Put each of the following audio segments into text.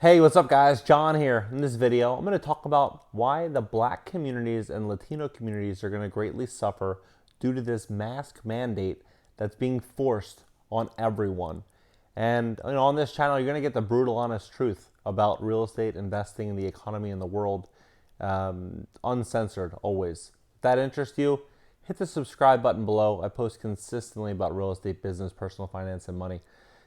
Hey, what's up guys? John here. In this video, I'm going to talk about why the black communities and Latino communities are going to greatly suffer due to this mask mandate that's being forced on everyone. And on this channel, you're going to get the brutal, honest truth about real estate investing in the economy and the world, uncensored always. If that interests you, hit the subscribe button below. I post consistently about real estate, business, personal finance, and money.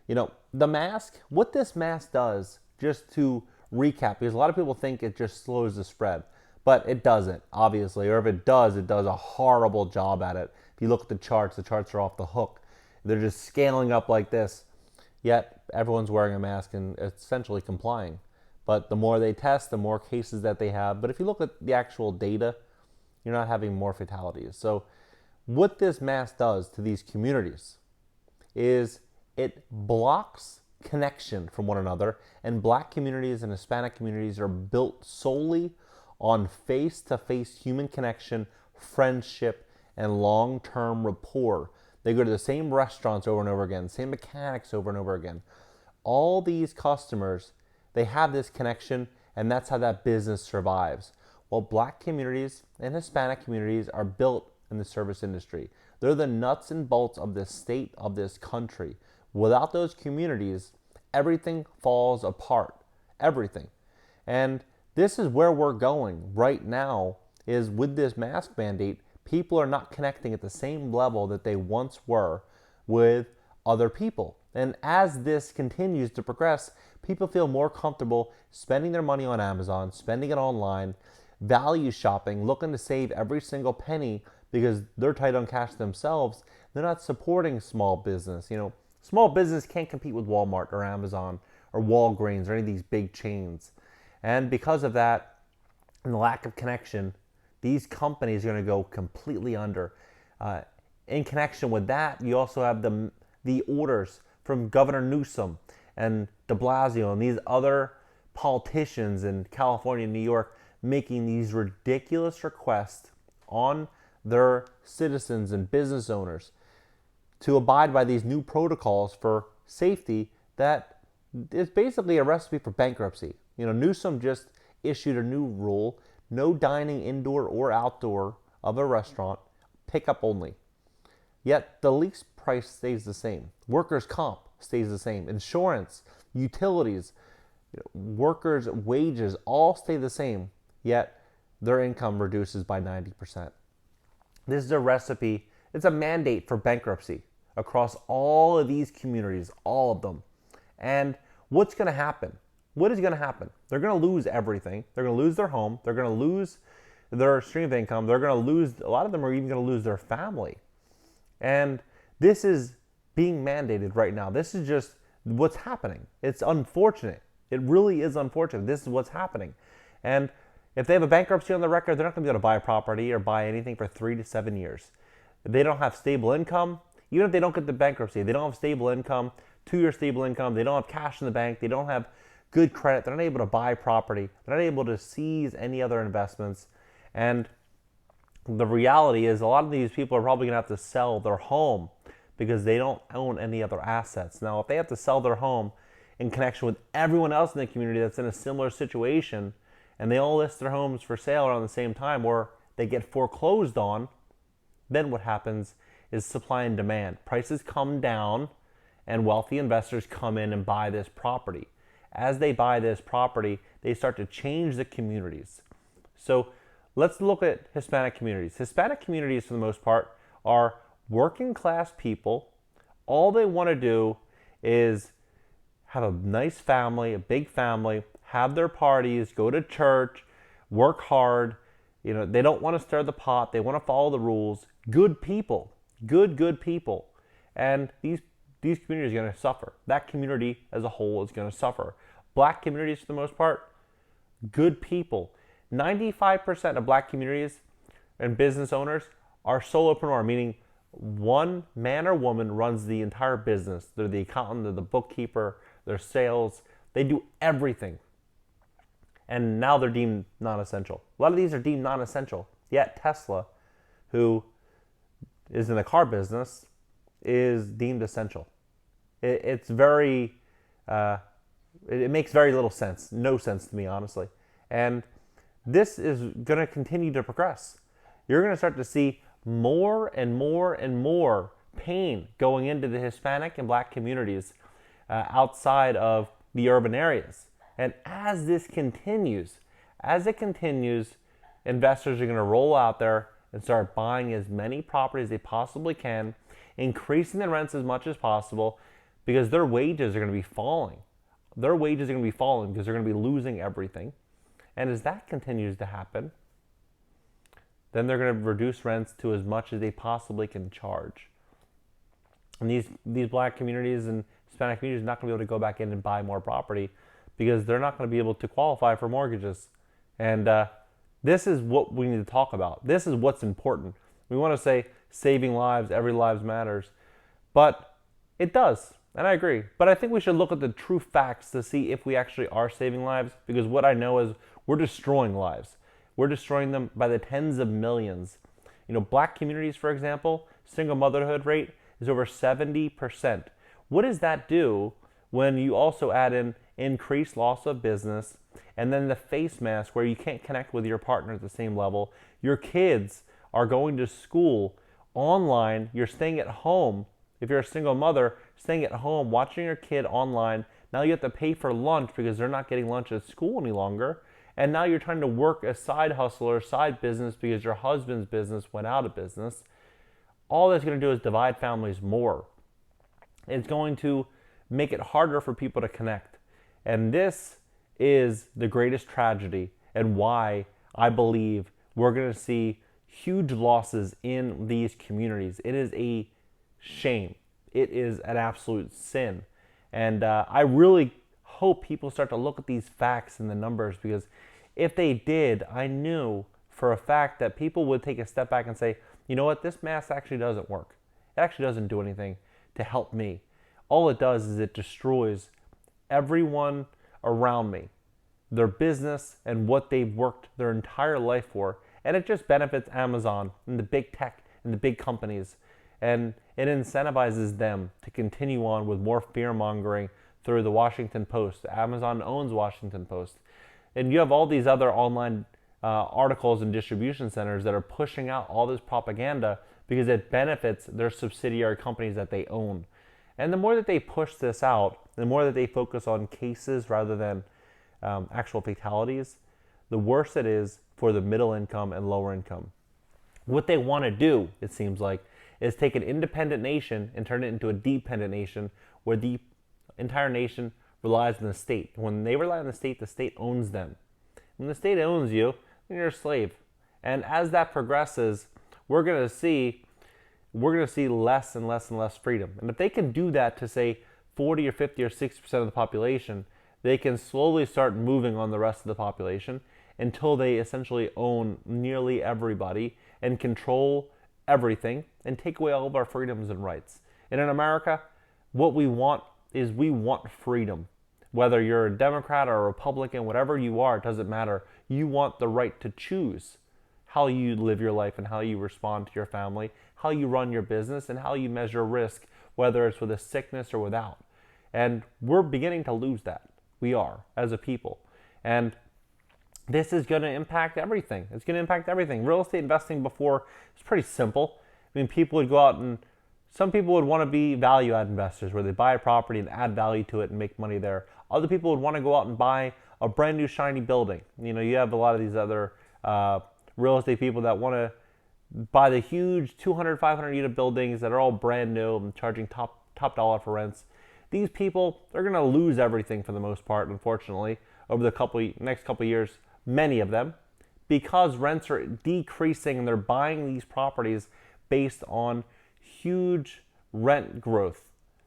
The mask, what this mask does, just to recap, because a lot of people think it just slows the spread, but it doesn't, obviously, or if it does a horrible job at it. If you look at the charts are off the hook. They're just scaling up like this, yet everyone's wearing a mask and essentially complying. But the more they test, the more cases that they have. But if you look at the actual data, you're not having more fatalities. So what this mask does to these communities is it blocks connection from one another, and black communities and Hispanic communities are built solely on face-to-face human connection, friendship, and long-term rapport. They go to the same restaurants over and over again, same mechanics over and over again. All these customers, they have this connection, and that's how that business survives. While black communities and Hispanic communities are built in the service industry. They're the nuts and bolts of this state, of this country. Without those communities, everything falls apart. Everything. And this is where we're going right now, is with this mask mandate, people are not connecting at the same level that they once were with other people. And as this continues to progress, people feel more comfortable spending their money on Amazon, spending it online, value shopping, looking to save every single penny because they're tight on cash themselves. They're not supporting small business. Small business can't compete with Walmart or Amazon or Walgreens or any of these big chains. And because of that and the lack of connection, these companies are going to go completely under. In connection with that, you also have the orders from Governor Newsom and de Blasio and these other politicians in California and New York making these ridiculous requests on their citizens and business owners to abide by these new protocols for safety that is basically a recipe for bankruptcy. Newsom just issued a new rule: no dining indoor or outdoor of a restaurant, pickup only. Yet the lease price stays the same. Workers' comp stays the same. Insurance, utilities, workers' wages all stay the same, yet their income reduces by 90%. This is a recipe, it's a mandate for bankruptcy across all of these communities, all of them. And what's going to happen? What is going to happen? They're going to lose everything. They're going to lose their home. They're going to lose their stream of income. They're going to lose, a lot of them are even going to lose their family. And this is being mandated right now. This is just what's happening. It's unfortunate. It really is unfortunate. This is what's happening. And if they have a bankruptcy on the record, they're not going to be able to buy a property or buy anything for 3 to 7 years. If they don't have stable income, even if they don't get the bankruptcy, they don't have stable income, 2-year stable income, they don't have cash in the bank, they don't have good credit, they're not able to buy property, they're not able to seize any other investments. And the reality is a lot of these people are probably going to have to sell their home because they don't own any other assets. Now, if they have to sell their home in connection with everyone else in the community that's in a similar situation, and they all list their homes for sale around the same time, or they get foreclosed on, then what happens is supply and demand. Prices come down and wealthy investors come in and buy this property. As they buy this property, they start to change the communities. So let's look at Hispanic communities. Hispanic communities, for the most part, are working class people. All they want to do is have a nice family, a big family, have their parties, go to church, work hard. They don't want to stir the pot. They want to follow the rules. Good people, good people. And these communities are going to suffer. That community as a whole is going to suffer. Black communities, for the most part, good people. 95% of black communities and business owners are solopreneur, meaning one man or woman runs the entire business. They're the accountant, they're the bookkeeper, they're sales. They do everything. And now they're deemed non-essential. A lot of these are deemed non-essential. Yet Tesla, who is in the car business, is deemed essential. It's very It makes very little sense, no sense to me, honestly. And this is going to continue to progress. You're going to start to see more and more and more pain going into the Hispanic and Black communities outside of the urban areas. And as this continues, investors are going to roll out there and start buying as many properties as they possibly can, increasing the rents as much as possible, because their wages are going to be falling. Their wages are going to be falling because they're going to be losing everything. And as that continues to happen, then they're going to reduce rents to as much as they possibly can charge. And these Black communities and Hispanic communities are not going to be able to go back in and buy more property because they're not going to be able to qualify for mortgages. And this is what we need to talk about. This is what's important. We want to say saving lives, every life matters, but it does. And I agree. But I think we should look at the true facts to see if we actually are saving lives, because what I know is we're destroying lives. We're destroying them by the tens of millions. Black communities, for example, single motherhood rate is over 70%. What does that do when you also add in increased loss of business and then the face mask where you can't connect with your partner at the same level? Your kids are going to school online. You're staying at home. If you're a single mother, staying at home, watching your kid online. Now you have to pay for lunch because they're not getting lunch at school any longer. And now you're trying to work a side hustle or a side business because your husband's business went out of business. All that's going to do is divide families more. It's going to make it harder for people to connect. And this is the greatest tragedy and why I believe we're going to see huge losses in these communities. It is a shame. It is an absolute sin. And I really hope people start to look at these facts and the numbers, because if they did, I knew for a fact that people would take a step back and say, you know what, this mask actually doesn't work. It actually doesn't do anything to help me. All it does is it destroys everyone around me, their business and what they've worked their entire life for. And it just benefits Amazon and the big tech and the big companies. And it incentivizes them to continue on with more fear-mongering through the Washington Post. Amazon owns Washington Post. And you have all these other online articles and distribution centers that are pushing out all this propaganda because it benefits their subsidiary companies that they own. And the more that they push this out, the more that they focus on cases rather than actual fatalities, the worse it is for the middle income and lower income. What they want to do, it seems like, is take an independent nation and turn it into a dependent nation where the entire nation relies on the state. When they rely on the state owns them. When the state owns you, then you're a slave. And as that progresses, we're going to see less and less and less freedom. And if they can do that to say 40 or 50 or 60% of the population, they can slowly start moving on the rest of the population until they essentially own nearly everybody and control everything and take away all of our freedoms and rights. And in America, what we want is we want freedom. Whether you're a Democrat or a Republican, whatever you are, it doesn't matter. You want the right to choose how you live your life and how you respond to your family, how you run your business, and how you measure risk, whether it's with a sickness or without. And we're beginning to lose that. We are, as a people. And this is going to impact everything. It's going to impact everything. Real estate investing before is pretty simple. I mean, people would go out and some people would want to be value-add investors where they buy a property and add value to it and make money there. Other people would want to go out and buy a brand new shiny building. You have a lot of these other real estate people that want to buy the huge 200, 500 unit buildings that are all brand new and charging top dollar for rents. These people, they're going to lose everything for the most part, unfortunately, over the next couple years, many of them, because rents are decreasing and they're buying these properties based on huge rent growth,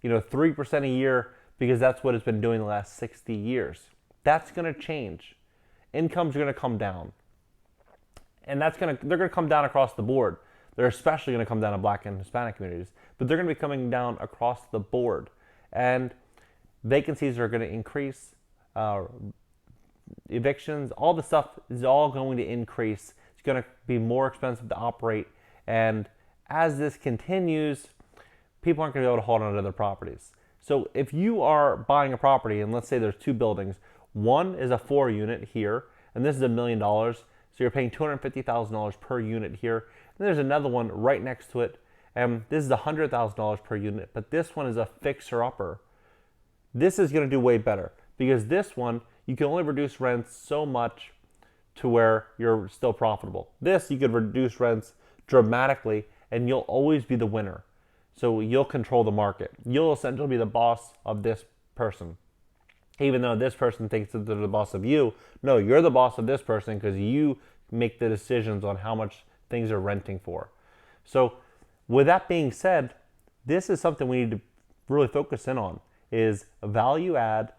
3% a year, because that's what it's been doing the last 60 years. That's going to change. Incomes are going to come down. And they're going to come down across the board. They're especially going to come down in Black and Hispanic communities, but they're going to be coming down across the board. And vacancies are going to increase, evictions, all the stuff is all going to increase. It's going to be more expensive to operate. And as this continues, people aren't going to be able to hold on to their properties. So if you are buying a property, and let's say there's two buildings, one is a 4 unit here, and this is $1 million, so you're paying $250,000 per unit here. And there's another one right next to it, and this is $100,000 per unit, but this one is a fixer-upper. This is going to do way better because this one, you can only reduce rents so much to where you're still profitable. This, you could reduce rents dramatically and you'll always be the winner. So you'll control the market. You'll essentially be the boss of this person. Even though this person thinks that they're the boss of you, no, you're the boss of this person because you make the decisions on how much things are renting for. So with that being said, this is something we need to really focus in on, is value add,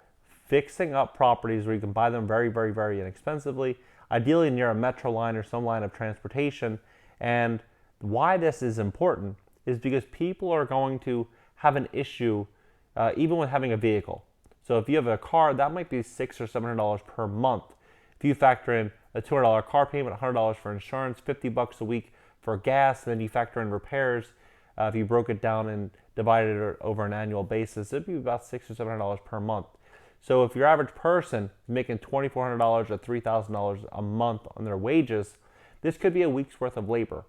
fixing up properties where you can buy them very, very, very inexpensively, ideally near a metro line or some line of transportation. And why this is important is because people are going to have an issue even with having a vehicle. So if you have a car, that might be $600 or $700 per month. If you factor in a $200 car payment, $100 for insurance, $50 a week for gas, and then you factor in repairs, if you broke it down and divided it over an annual basis, it'd be about $600 or $700 per month. So if your average person is making $2,400 or $3,000 a month on their wages, this could be a week's worth of labor.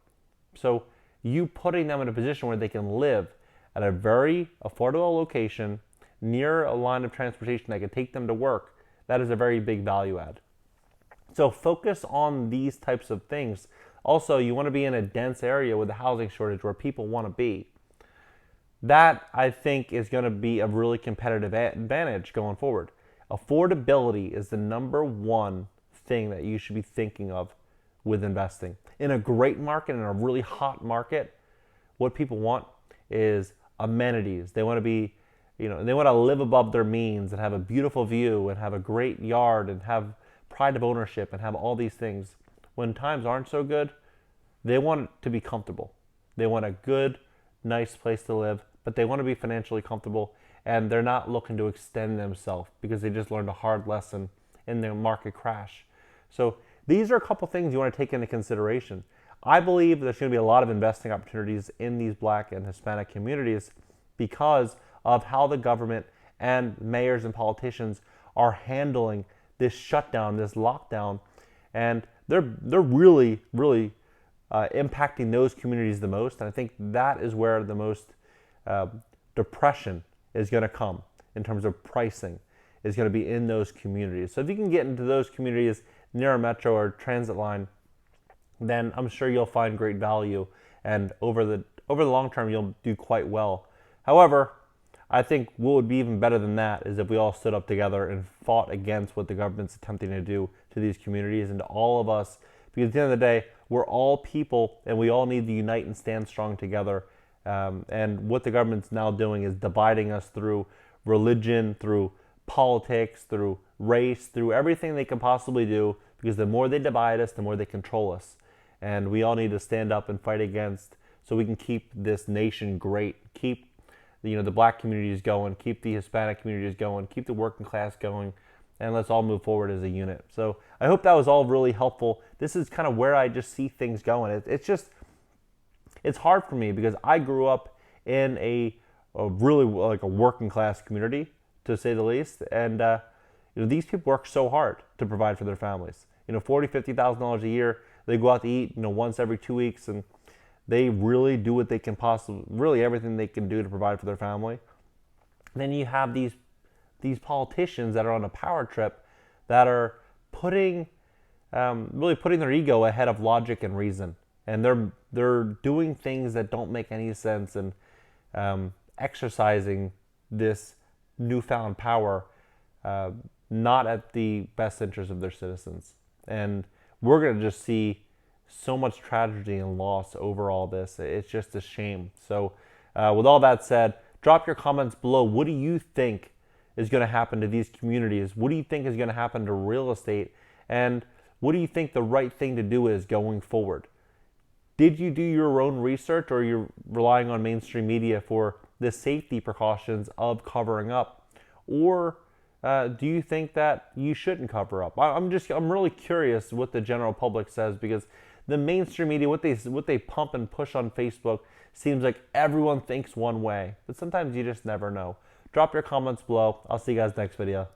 So you putting them in a position where they can live at a very affordable location near a line of transportation that can take them to work, that is a very big value add. So focus on these types of things. Also, you want to be in a dense area with a housing shortage where people want to be. That, I think, is going to be a really competitive advantage going forward. Affordability is the number one thing that you should be thinking of with investing. In a great market, in a really hot market, what people want is amenities. They want to be, they want to live above their means and have a beautiful view and have a great yard and have pride of ownership and have all these things. When times aren't so good, they want to be comfortable. They want a good, nice place to live, but they want to be financially comfortable, and they're not looking to extend themselves because they just learned a hard lesson in the market crash. So these are a couple things you want to take into consideration. I believe there's going to be a lot of investing opportunities in these Black and Hispanic communities because of how the government and mayors and politicians are handling this shutdown, this lockdown, and they're really, really impacting those communities the most. And I think that is where the most depression is going to come in terms of pricing, is going to be in those communities. So if you can get into those communities near a metro or transit line, then I'm sure you'll find great value, and over the long term you'll do quite well. However, I think what would be even better than that is if we all stood up together and fought against what the government's attempting to do to these communities and to all of us, because at the end of the day, we're all people and we all need to unite and stand strong together. And what the government's now doing is dividing us through religion, through politics, through race, through everything they can possibly do, because the more they divide us, the more they control us. And we all need to stand up and fight against, so we can keep this nation great, keep the Black communities going, keep the Hispanic communities going, keep the working class going, and let's all move forward as a unit. So I hope that was all really helpful. This is kind of where I just see things going. It's hard for me because I grew up in a really like a working class community, to say the least, and these people work so hard to provide for their families. $40,000, $50,000 a year. They go out to eat once every 2 weeks, and they really do what they can really everything they can do to provide for their family. Then you have these politicians that are on a power trip that are really putting their ego ahead of logic and reason, and they're doing things that don't make any sense, and exercising this newfound power not at the best interest of their citizens. And we're going to just see so much tragedy and loss over all this. It's just a shame. So with all that said, drop your comments below. What do you think is going to happen to these communities? What do you think is going to happen to real estate? And what do you think the right thing to do is going forward? Did you do your own research, or you're relying on mainstream media for the safety precautions of covering up? Or do you think that you shouldn't cover up? I'm really curious what the general public says, because the mainstream media, what they pump and push on Facebook, seems like everyone thinks one way, but sometimes you just never know. Drop your comments below. I'll see you guys next video.